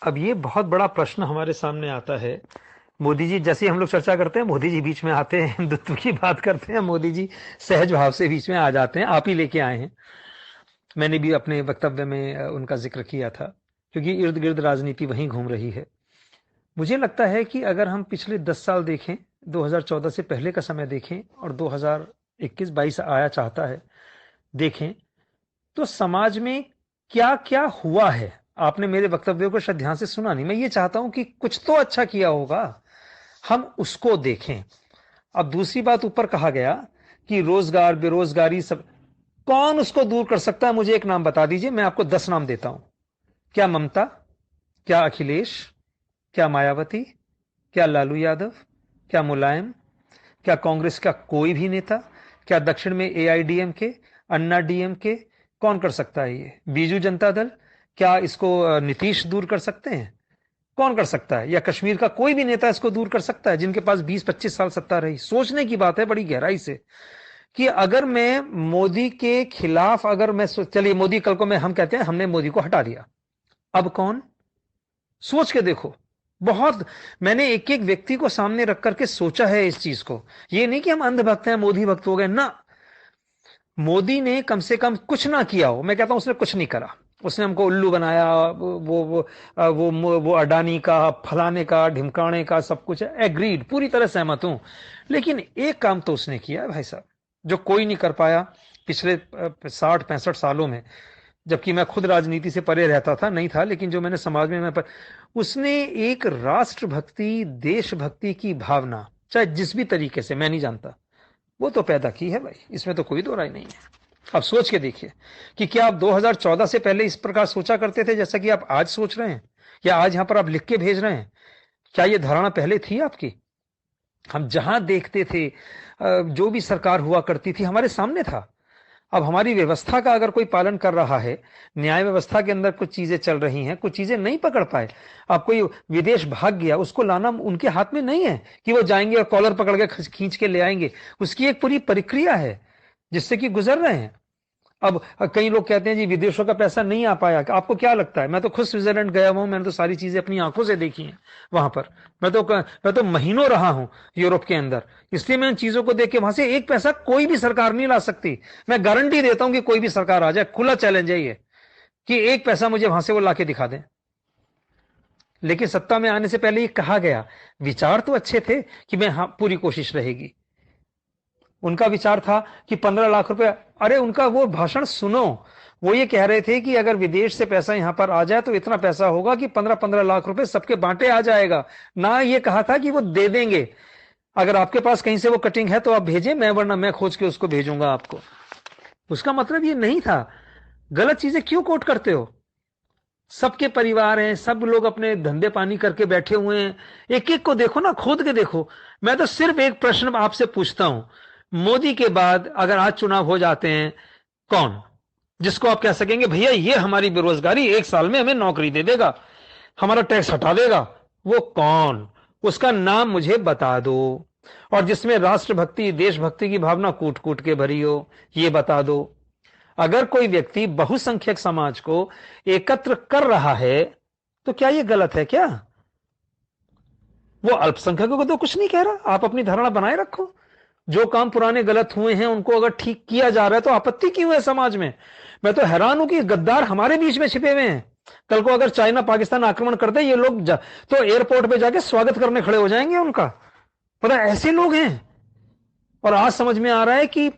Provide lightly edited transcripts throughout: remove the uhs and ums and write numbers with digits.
अब ये बहुत बड़ा प्रश्न हमारे सामने आता है। मोदी जी जैसे ही हम लोग चर्चा करते हैं, मोदी जी बीच में आते हैं, हिंदुत्व की बात करते हैं, मोदी जी सहज भाव से बीच में आ जाते हैं। आप ही लेके आए हैं। मैंने भी अपने वक्तव्य में उनका जिक्र किया था, क्योंकि इर्द गिर्द राजनीति वहीं घूम रही है। मुझे लगता है कि अगर हम पिछले 10 साल देखें, 2014 से पहले का समय देखें और 2021-22 आया चाहता है देखें, तो समाज में क्या क्या हुआ है। आपने मेरे वक्तव्यों को शायद ध्यान से सुना नहीं। मैं ये चाहता हूं कि कुछ तो अच्छा किया होगा, हम उसको देखें। अब दूसरी बात, ऊपर कहा गया कि रोजगार बेरोजगारी सब, कौन उसको दूर कर सकता है? मुझे एक नाम बता दीजिए, मैं आपको 10 नाम देता हूं। क्या ममता? क्या अखिलेश? क्या मायावती? क्या लालू यादव? क्या मुलायम? क्या कांग्रेस का कोई भी नेता? क्या दक्षिण में एआईडीएमके, अन्ना डीएमके? कौन कर सकता है ये? बीजू जनता दल? क्या इसको नीतीश दूर कर सकते हैं? कौन कर सकता है? या कश्मीर का कोई भी नेता इसको दूर कर सकता है, जिनके पास 20-25 साल सत्ता रही? सोचने की बात है बड़ी गहराई से, कि अगर मैं मोदी के खिलाफ, अगर मैं चलिए मोदी, कल को मैं, हम कहते हैं हमने मोदी को हटा दिया, अब कौन? सोच के देखो। बहुत, मैंने एक एक व्यक्ति को सामने रख करके सोचा है इस चीज को। ये नहीं कि हम अंधभक्त हैं, मोदी भक्त हो गए ना। मोदी ने कम से कम कुछ ना किया हो, मैं कहता हूं उसने कुछ नहीं करा। उसने हमको उल्लू बनाया। वो अडानी का, फलाने का, ढिमकाने का सब कुछ है, एग्रीड, पूरी तरह सहमत हूं। लेकिन एक काम तो उसने किया है भाई साहब, जो कोई नहीं कर पाया पिछले 60-65 सालों में। जबकि मैं खुद राजनीति से परे रहता था, नहीं था, लेकिन जो मैंने समाज में उसने एक राष्ट्रभक्ति, देशभक्ति की भावना, चाहे जिस भी तरीके से, मैं नहीं जानता, वो तो पैदा की है भाई, इसमें तो कोई दो राय नहीं है। अब सोच के देखिए कि क्या आप 2014 से पहले इस प्रकार सोचा करते थे जैसा कि आप आज सोच रहे हैं, या आज यहां पर आप लिख के भेज रहे हैं? क्या ये धारणा पहले थी आपकी? हम जहां देखते थे, जो भी सरकार हुआ करती थी हमारे सामने था। अब हमारी व्यवस्था का अगर कोई पालन कर रहा है, न्याय व्यवस्था के अंदर कुछ चीजें चल रही हैं, कुछ चीजें नहीं पकड़ पाए, अब कोई विदेश भाग गया, उसको लाना उनके हाथ में नहीं है कि वो जाएंगे और कॉलर पकड़ के खींच के ले आएंगे। उसकी एक पूरी प्रक्रिया है जिससे कि गुजर रहे हैं। अब कई लोग कहते हैं जी विदेशों का पैसा नहीं आ पाया, आपको क्या लगता है? मैं तो खुद स्विट्जरलैंड गया हुआ हूं, मैंने तो सारी चीजें अपनी आंखों से देखी हैं वहां पर। मैं तो महीनों रहा हूं यूरोप के अंदर, इसलिए मैं इन चीजों को देख के, वहां से एक पैसा कोई भी सरकार नहीं ला सकती। मैं गारंटी देता हूं कि कोई भी सरकार आ जाए, खुला चैलेंज है ये, कि एक पैसा मुझे वहां से वो लाके दिखा दें। लेकिन सत्ता में आने से पहले ये कहा गया, विचार तो अच्छे थे कि मैं, हाँ, पूरी कोशिश रहेगी। उनका विचार था कि 15 लाख रुपए, अरे उनका वो भाषण सुनो। वो ये कह रहे थे कि अगर विदेश से पैसा यहां पर आ जाए तो इतना पैसा होगा कि 15-15 लाख रुपए सबके बांटे आ जाएगा। ना ये कहा था कि वो दे देंगे, अगर आपके पास कहीं से वो कटिंग है तो आप भेजें, मैं, वरना मैं खोज के उसको भेजूंगा आपको। उसका मतलब ये नहीं था। गलत चीजें क्यों कोट करते हो? सबके परिवार हैं, सब लोग अपने धंधे पानी करके बैठे हुए हैं। एक एक को देखो ना, खोद के देखो। मैं तो सिर्फ एक प्रश्न आपसे पूछता हूं, मोदी के बाद अगर आज चुनाव हो जाते हैं, कौन जिसको आप कह सकेंगे भैया ये हमारी बेरोजगारी 1 साल में हमें नौकरी दे देगा, हमारा टैक्स हटा देगा? वो कौन? उसका नाम मुझे बता दो। और जिसमें राष्ट्रभक्ति, देशभक्ति की भावना कूट कूट के भरी हो, ये बता दो। अगर कोई व्यक्ति बहुसंख्यक समाज को एकत्र कर रहा है तो क्या ये गलत है क्या? वो अल्पसंख्यकों को तो कुछ नहीं कह रहा, आप अपनी धारणा बनाए रखो। जो काम पुराने गलत हुए हैं उनको अगर ठीक किया जा रहा है तो आपत्ति क्यों है समाज में? मैं तो हैरान हूं कि गद्दार हमारे बीच में छिपे हुए हैं। कल को अगर चाइना पाकिस्तान आक्रमण कर दे ये लोग, तो एयरपोर्ट पे जाके स्वागत करने खड़े हो जाएंगे उनका। पता, ऐसे लोग हैं। और आज समझ में आ रहा है कि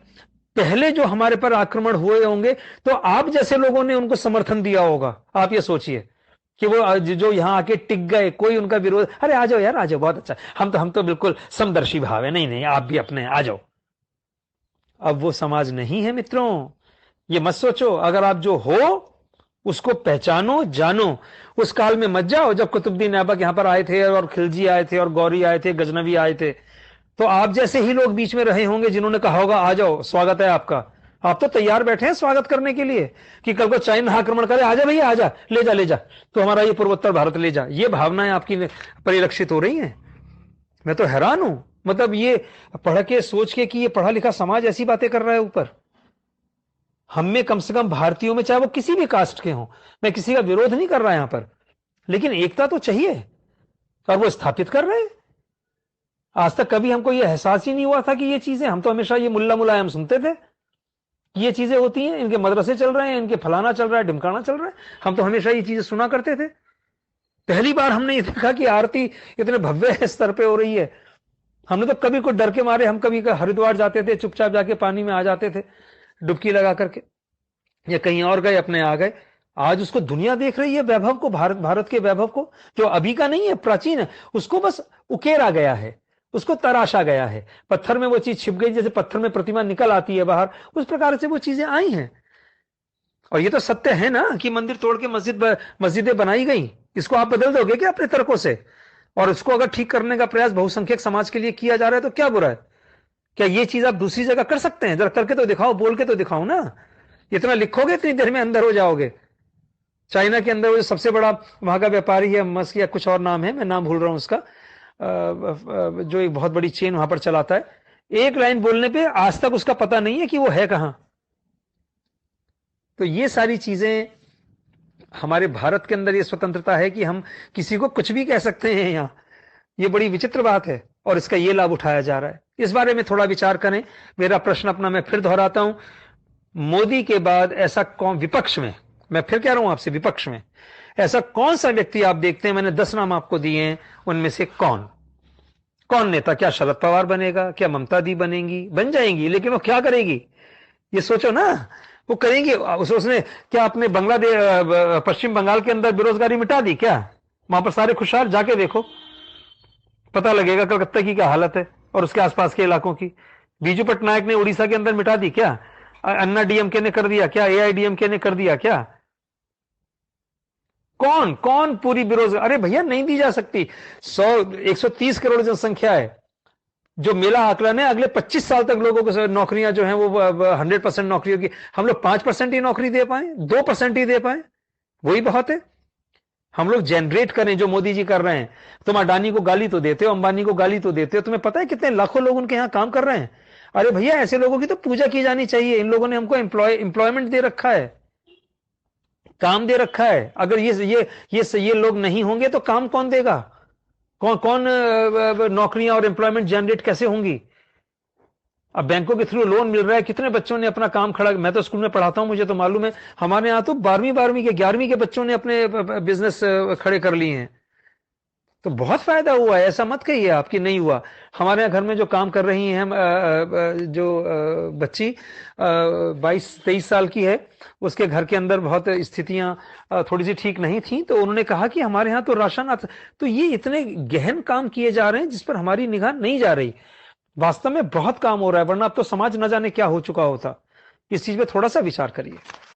पहले जो हमारे पर आक्रमण हुए होंगे तो आप जैसे लोगों ने उनको समर्थन दिया होगा। आप ये सोचिए कि वो जो यहां आके टिक गए, कोई उनका विरोध, अरे आ जाओ यार, आ जाओ, बहुत अच्छा, हम तो बिल्कुल समदर्शी भाव है, नहीं नहीं आप भी अपने आ जाओ। अब वो समाज नहीं है मित्रों। ये मत सोचो, अगर आप जो हो उसको पहचानो, जानो। उस काल में मत जाओ जब कुतुबुद्दीन ऐबक यहां पर आए थे और खिलजी आए थे और गौरी आए थे, गजनवी आए थे, तो आप जैसे ही लोग बीच में रहे होंगे जिन्होंने कहा होगा आ जाओ, स्वागत है आपका। आप तो तैयार बैठे हैं स्वागत करने के लिए कि कल को चाइना आक्रमण करे, आजा भैया आजा, ले जा ले जा, तो हमारा ये पूर्वोत्तर भारत ले जा। ये भावनाएं आपकी परिलक्षित हो रही हैं। मैं तो हैरान हूं, मतलब ये पढ़ के सोच के कि ये पढ़ा लिखा समाज ऐसी बातें कर रहा है ऊपर। हम में कम से कम भारतीयों में, चाहे वो किसी भी कास्ट के हों, मैं किसी का विरोध नहीं कर रहा यहां पर, लेकिन एकता तो चाहिए, और वो स्थापित कर रहे हैं। आज तक कभी हमको ये एहसास ही नहीं हुआ था कि ये चीजें, हम तो हमेशा ये मुल्ला मुलायम सुनते थे कि ये चीजें होती हैं, इनके मदरसे चल रहे हैं, इनके फलाना चल रहा है, ढिमकाना चल रहा है, हम तो हमेशा ये चीजें सुना करते थे। पहली बार हमने ये देखा कि आरती इतने भव्य स्तर पे हो रही है। हमने तो कभी कोई डर के मारे, हम कभी हरिद्वार जाते थे, चुपचाप जाके पानी में आ जाते थे डुबकी लगा करके, या कहीं और गए, अपने आ गए। आज उसको दुनिया देख रही है, वैभव को, भारत के वैभव को, जो अभी का नहीं है, प्राचीन है, उसको बस उकेरा गया है, उसको तराशा गया है। पत्थर में वो चीज छिप गई, जैसे पत्थर में प्रतिमा निकल आती है बाहर, उस प्रकार से वो चीजें आई हैं। और ये तो सत्य है ना कि मंदिर तोड़ के मस्जिदें बनाई गई। इसको आप बदल दोगे क्या अपने तर्कों से? और इसको अगर ठीक करने का प्रयास बहुसंख्यक समाज के लिए किया जा रहा है तो क्या बुरा है? क्या ये चीज आप दूसरी जगह कर सकते हैं? जरा करके तो दिखाओ, बोल के तो दिखाओ ना। इतना लिखोगे इतनी देर में अंदर हो जाओगे। चाइना के अंदर वो सबसे बड़ा वहां का व्यापारी है, मस्क या कुछ और नाम है, मैं नाम भूल रहा हूं उसका, जो एक बहुत बड़ी चेन वहां पर चलाता है, एक लाइन बोलने पे आज तक उसका पता नहीं है कि वो है कहां। तो ये सारी चीजें, हमारे भारत के अंदर ये स्वतंत्रता है कि हम किसी को कुछ भी कह सकते हैं यहां। ये बड़ी विचित्र बात है, और इसका ये लाभ उठाया जा रहा है। इस बारे में थोड़ा विचार करें। मेरा प्रश्न अपना मैं फिर दोहराता हूं, मोदी के बाद ऐसा कौन, विपक्ष में, मैं फिर कह रहा हूं आपसे, विपक्ष में ऐसा कौन सा व्यक्ति आप देखते हैं? मैंने 10 नाम आपको दिए हैं, उनमें से कौन नेता? क्या शरद पवार बनेगा? क्या ममता दी बनेंगी? बन जाएंगी, लेकिन वो क्या करेगी ये सोचो ना। वो करेंगे, उसने क्या अपने बांग्लादेश, पश्चिम बंगाल के अंदर बेरोजगारी मिटा दी क्या? वहां पर सारे खुशहाल, जाके देखो, पता लगेगा कलकत्ता की क्या हालत है और उसके आसपास के इलाकों की। बीजू पटनायक ने उड़ीसा के अंदर मिटा दी क्या? अन्ना डीएमके ने कर दिया क्या? एआईडीएमके ने कर दिया क्या? कौन कौन पूरी बेरोजगार? अरे भैया नहीं दी जा सकती। 130 करोड़ जनसंख्या है। जो मेरा आंकलन है, अगले 25 साल तक लोगों को नौकरियां जो हैं वो 100% नौकरियों की, हम लोग 5% ही नौकरी दे पाए, 2% ही दे पाए, वही बहुत है। हम लोग जनरेट करें जो मोदी जी कर रहे हैं। तुम अडानी को गाली तो देते हो, अंबानी को गाली तो देते हो, तुम्हें पता है कितने लाखों लोग उनके यहां काम कर रहे हैं? अरे भैया ऐसे लोगों की तो पूजा की जानी चाहिए। इन लोगों ने हमको एम्प्लॉयमेंट दे रखा है, काम दे रखा है। अगर ये लोग नहीं होंगे तो काम कौन देगा? कौन कौन नौकरियां और एम्प्लॉयमेंट जनरेट कैसे होंगी? अब बैंकों के थ्रू लोन मिल रहा है, कितने बच्चों ने अपना काम खड़ा, मैं तो स्कूल में पढ़ाता हूं, मुझे तो मालूम है, हमारे यहां तो 12वीं के 11वीं के बच्चों ने अपने बिजनेस खड़े कर लिए हैं। तो बहुत फायदा हुआ है, ऐसा मत कहिए आपकी नहीं हुआ। हमारे यहाँ घर में जो काम कर रही हैं, जो बच्ची 22-23 साल की है, उसके घर के अंदर बहुत स्थितियां थोड़ी सी ठीक नहीं थी, तो उन्होंने कहा कि हमारे यहाँ तो राशन आता। तो ये इतने गहन काम किए जा रहे हैं जिस पर हमारी निगाह नहीं जा रही। वास्तव में बहुत काम हो रहा है, वरना अब तो समाज न जाने क्या हो चुका होता। इस चीज पे थोड़ा सा विचार करिए।